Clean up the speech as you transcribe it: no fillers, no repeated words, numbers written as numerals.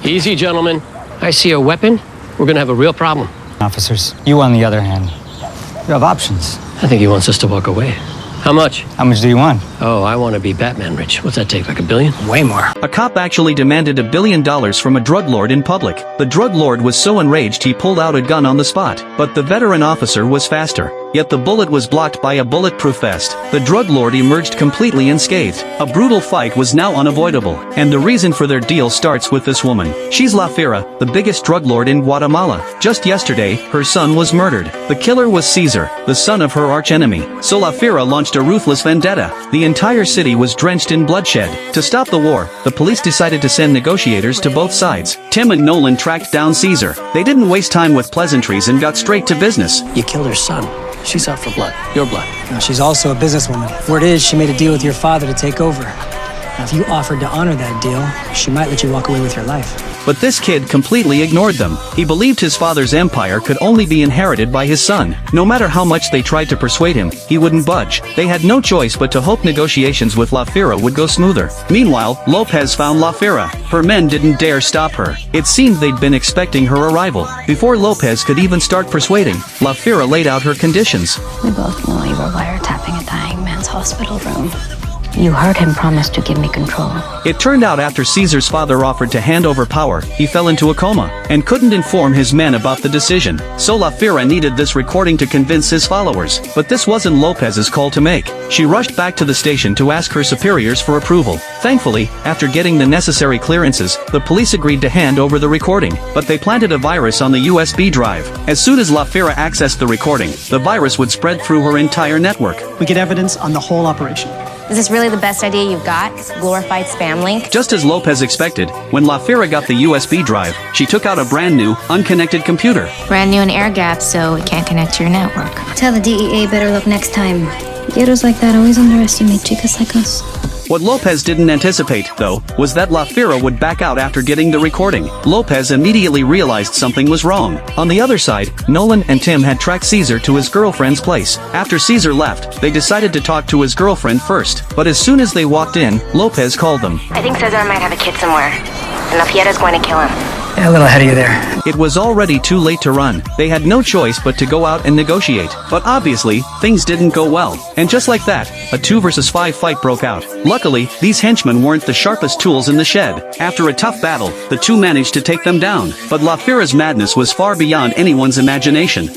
Easy, gentlemen. I see a weapon. We're gonna have a real problem. Officers, you on the other hand, you have options. I think he wants us to walk away. How much? How much do you want? Oh, I want to be Batman rich. What's that take, like $1 billion? Way more. A cop actually demanded $1 billion from a drug lord in public. The drug lord was so enraged he pulled out a gun on the spot. But the veteran officer was faster. Yet the bullet was blocked by a bulletproof vest. The drug lord emerged completely unscathed. A brutal fight was now unavoidable. And the reason for their deal starts with this woman. She's La Fiera, the biggest drug lord in Guatemala. Just yesterday, her son was murdered. The killer was Caesar, the son of her archenemy. So La Fiera launched a ruthless vendetta. The entire city was drenched in bloodshed. To stop the war, the police decided to send negotiators to both sides. Tim and Nolan tracked down Caesar. They didn't waste time with pleasantries and got straight to business. You killed her son. She's out for blood. Your blood. Now, she's also a businesswoman. Word is she made a deal with your father to take over. Now, if you offered to honor that deal, she might let you walk away with your life. But this kid completely ignored them. He believed his father's empire could only be inherited by his son. No matter how much they tried to persuade him, he wouldn't budge. They had no choice but to hope negotiations with La Fiera would go smoother. Meanwhile, Lopez found La Fiera. Her men didn't dare stop her. It seemed they'd been expecting her arrival. Before Lopez could even start persuading, La Fiera laid out her conditions. We both know you were wiretapping a dying man's hospital room. You heard him promise to give me control. It turned out after Caesar's father offered to hand over power, he fell into a coma, and couldn't inform his men about the decision. So La Fiera needed this recording to convince his followers. But this wasn't Lopez's call to make. She rushed back to the station to ask her superiors for approval. Thankfully, after getting the necessary clearances, the police agreed to hand over the recording. But they planted a virus on the USB drive. As soon as La Fiera accessed the recording, the virus would spread through her entire network. We get evidence on the whole operation. Is this really the best idea you've got? Glorified spam link? Just as Lopez expected, when La Fiera got the USB drive, she took out a brand new, unconnected computer. Brand new and air gapped, so it can't connect to your network. Tell the DEA better look next time. Ghettos like that always underestimate chicas like us. What Lopez didn't anticipate, though, was that La Fiera would back out after getting the recording. Lopez immediately realized something was wrong. On the other side, Nolan and Tim had tracked Caesar to his girlfriend's place. After Caesar left, they decided to talk to his girlfriend first. But as soon as they walked in, Lopez called them. I think Cesar might have a kid somewhere, and La Fiera's going to kill him. Yeah, a little ahead of you there. It was already too late to run. They had no choice but to go out and negotiate. But obviously, things didn't go well. And just like that, a 2 versus 5 fight broke out. Luckily, these henchmen weren't the sharpest tools in the shed. After a tough battle, the two managed to take them down. But La Fiera's madness was far beyond anyone's imagination.